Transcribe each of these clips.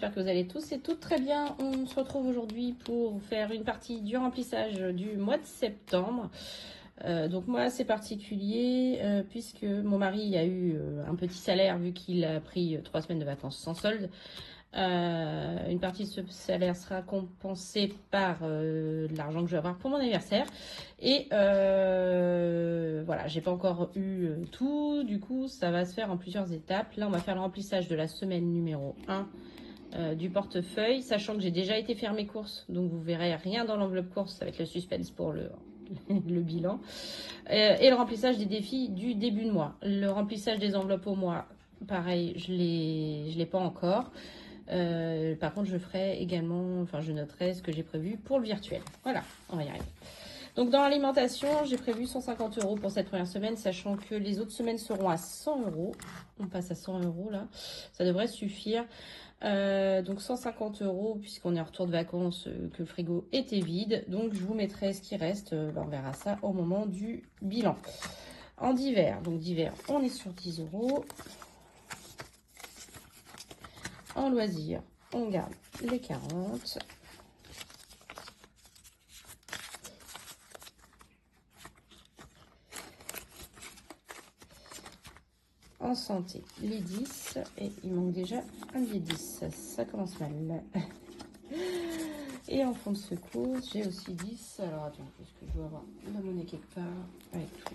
j'espère que vous allez tous et toutes très bien. On se retrouve aujourd'hui pour faire une partie du remplissage du mois de septembre. Donc moi c'est particulier puisque mon mari a eu un petit salaire vu qu'il a pris 3 semaines de vacances sans solde. Une partie de ce salaire sera compensée par l'argent que je vais avoir pour mon anniversaire. Et voilà, j'ai pas encore eu tout. Du coup, ça va se faire en plusieurs étapes. Là, on va faire le remplissage de la semaine numéro 1 du portefeuille, sachant que j'ai déjà été faire mes courses. Donc, vous verrez rien dans l'enveloppe course. Ça va être le suspense pour le bilan. Et le remplissage des défis du début de mois. Le remplissage des enveloppes au mois, pareil, je l'ai pas encore. Par contre, je ferai également, enfin, je noterai ce que j'ai prévu pour le virtuel. Voilà, on va y arriver. Donc, dans l'alimentation, j'ai prévu 150 € pour cette première semaine, sachant que les autres semaines seront à 100 €. On passe à 100 € là. Ça devrait suffire. Donc, 150 € puisqu'on est en retour de vacances, que le frigo était vide. Donc, je vous mettrai ce qui reste. On verra ça au moment du bilan. En divers, donc divers, on est sur 10 €. En loisirs, on garde les 40. En santé, les 10. Et il manque déjà un billet 10. Ça commence mal. Et en fonds de secours, j'ai aussi 10. Alors attends, est-ce que je dois avoir la monnaie quelque part avec tout?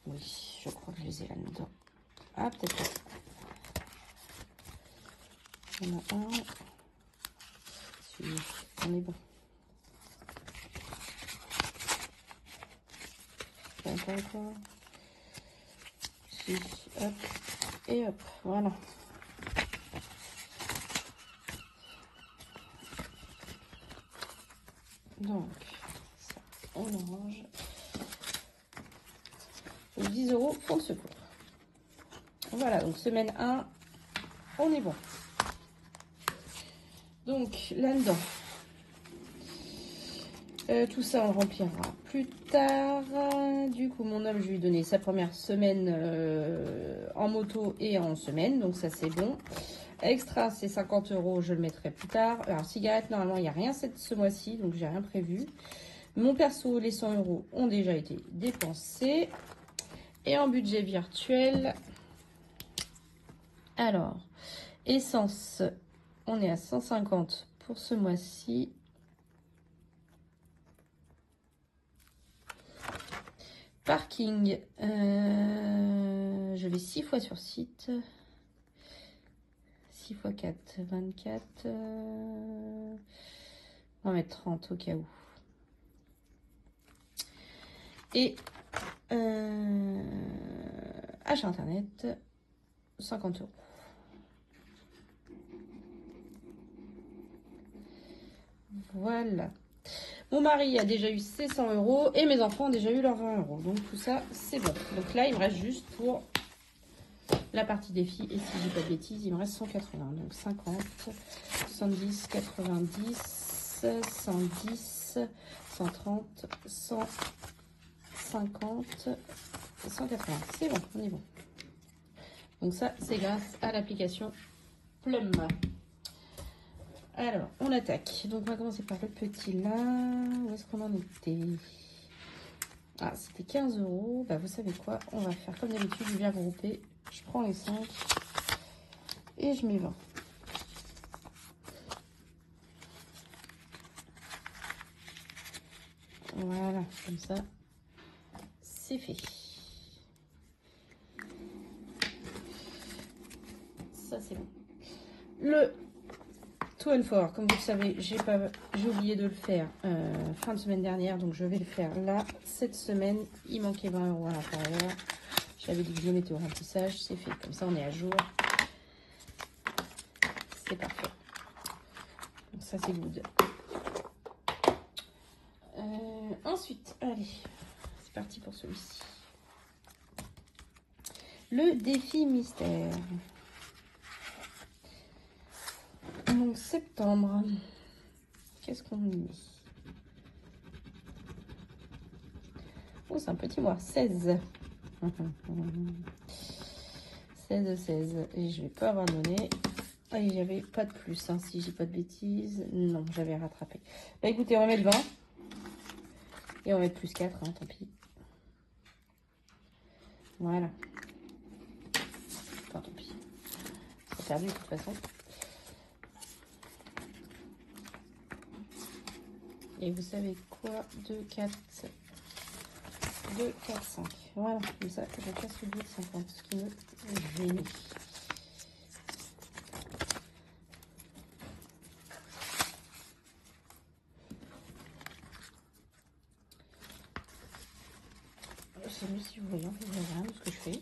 Oui, je crois que je les ai là-dedans. Ah, peut-être pas. Il y en a un. On est bon. Pas encore. Si, hop. Et hop, voilà. Donc, ça, on range. 10 € fonds de secours. Voilà, donc semaine 1, on est bon. Donc, là-dedans, tout ça, on remplira plus tard. Du coup, mon homme, je lui ai donné sa première semaine en moto et en semaine. Donc, ça, c'est bon. Extra, c'est 50 €. Je le mettrai plus tard. Alors, cigarettes, normalement, il n'y a rien ce mois-ci. Donc, j'ai rien prévu. Mon perso, les 100 € ont déjà été dépensés. Et en budget virtuel, alors, essence, on est à 150 pour ce mois-ci. Parking, je vais 6 fois sur site. 6 x 4, 24. On va mettre 30 au cas où. Et achat internet, 50 €. Voilà. Mon mari a déjà eu ses 100 € et mes enfants ont déjà eu leurs 20 €. Donc tout ça, c'est bon. Donc là, il me reste juste pour la partie défi. Et si je dis pas de bêtises, il me reste 180. Donc 50, 70, 90, 110, 130, 150, 180. C'est bon, on est bon. Donc ça, c'est grâce à l'application Plum. Alors, on attaque. Donc, on va commencer par le petit là. Où est-ce qu'on en était? Ah, c'était 15 €. Bah, vous savez quoi? On va faire comme d'habitude, je viens grouper. Je prends les 5 et je mets 20. Voilà, comme ça, c'est fait. Ça, c'est bon. Le To and For, comme vous le savez, j'ai oublié de le faire fin de semaine dernière, donc je vais le faire là. Cette semaine, il manquait 20 € à l'intérieur. J'avais dit que je le mettais au remplissage, c'est fait. Comme ça, on est à jour. C'est parfait. Donc ça, c'est good. Ensuite, allez, c'est parti pour celui-ci. Le défi mystère. Donc, septembre. Qu'est-ce qu'on met? Oh, c'est un petit mois. 16. 16. Et je vais pas abandonner. Et j'avais pas de plus, hein, si j'ai pas de bêtises. Non, j'avais rattrapé. Bah écoutez, on va mettre 20. Et on va mettre plus 4, hein, tant pis. Voilà. Enfin, tant pis. C'est perdu de toute façon. Et vous savez quoi? 2, 4, 2, 4, 5. Voilà, comme ça, je casse le 2 de 50, ce qui me gêne. Je sais mieux si vous voyez, en fait, je vois rien de ce que je fais.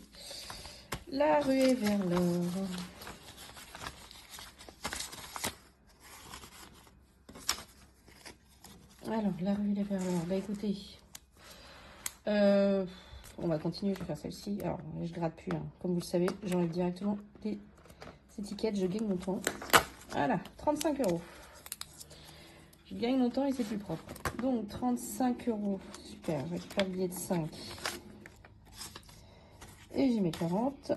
La ruée vers l'or. Alors, la ruée vers l'or. Bah écoutez, on va continuer, je vais faire celle-ci. Alors, je gratte plus, hein. Comme vous le savez, j'enlève directement les étiquettes, je gagne mon temps. Voilà, 35 €. Je gagne mon temps et c'est plus propre. Donc, 35 €. Super, je récupère le billet de 5. Et j'y mets 40.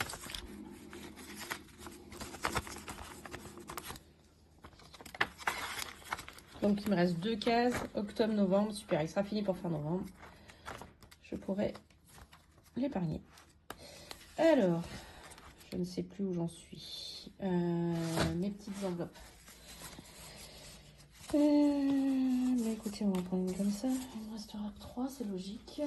Donc, il me reste 2 cases. Octobre, novembre. Super, il sera fini pour fin novembre. Je pourrais l'épargner. Alors, je ne sais plus où j'en suis. Mes petites enveloppes. Mais écoutez, on va prendre une comme ça. Il me restera 3, c'est logique.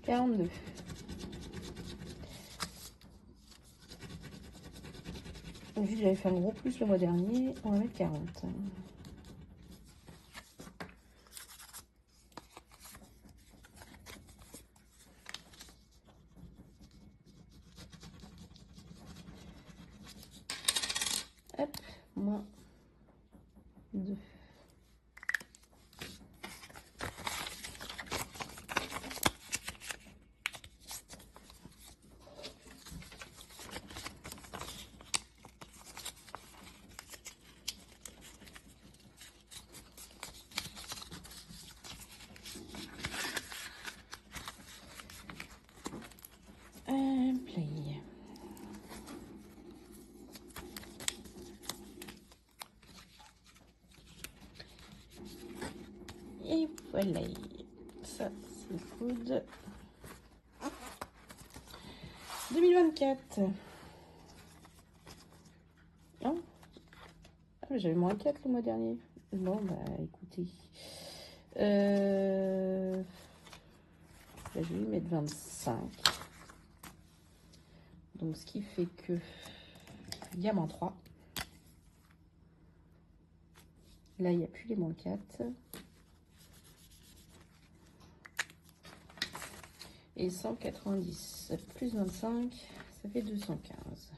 « 42. Vu que j'avais fait un gros plus le mois dernier, on va mettre 40. Hop, moins 2. Play. Et voilà. Ça, c'est good. 2024. Non, j'avais moins 4 le mois dernier. Bon, bah écoutez. Bah, je vais lui mettre 25. Donc, ce qui fait que diamant 3. Là, il n'y a plus les moins 4. Et 190 plus 25, ça fait 215.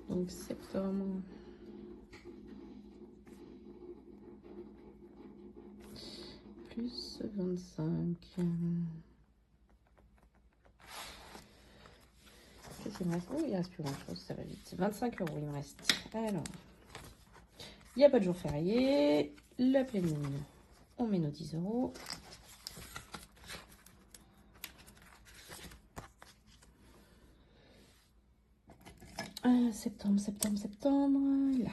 Donc septembre. Plus 25. Qu'est-ce qu'il me reste? Oh, il ne reste plus grand chose, ça va vite. 25 € il me reste. Alors, il n'y a pas de jour férié. La pleine lune, on met nos 10 €. Septembre, septembre, septembre. Là.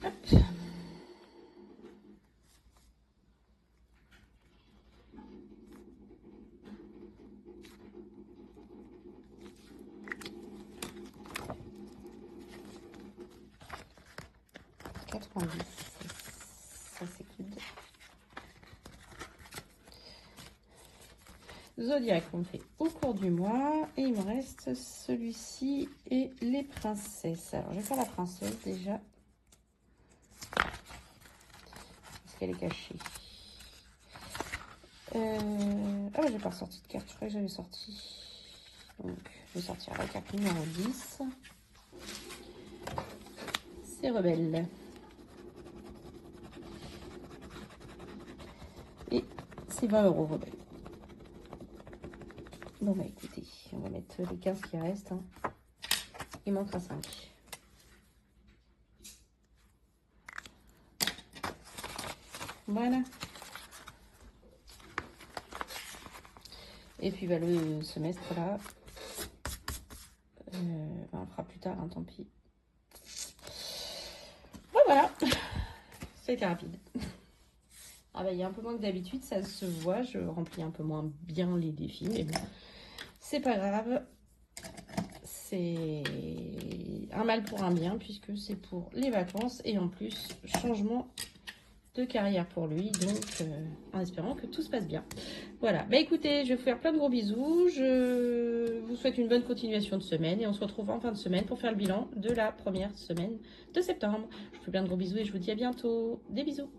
Hop. Ça c'est good. zodiaques qu'on fait au cours du mois. Et il me reste celui-ci et les princesses. Alors, je vais faire la princesse déjà. Parce qu'elle est cachée. Ah ouais, j'ai pas ressorti de carte. Je crois que j'avais sorti. Donc, je vais sortir la carte numéro 10. C'est Rebelle. Et c'est 20 € Rebelle. Bon bah écoutez, on va mettre les 15 qui restent. Hein. Il manquera 5. Voilà. Et puis bah, le semestre là, on le fera plus tard, hein, tant pis. Bon, voilà, ça a été rapide. Ah bah il y a un peu moins que d'habitude, ça se voit, je remplis un peu moins bien les défis, mais bon, c'est pas grave. C'est un mal pour un bien, puisque c'est pour les vacances, et en plus, changement de carrière pour lui, donc en espérant que tout se passe bien. Voilà, bah écoutez, je vais vous faire plein de gros bisous, je vous souhaite une bonne continuation de semaine, et on se retrouve en fin de semaine pour faire le bilan de la première semaine de septembre. Je vous fais plein de gros bisous et je vous dis à bientôt. Des bisous.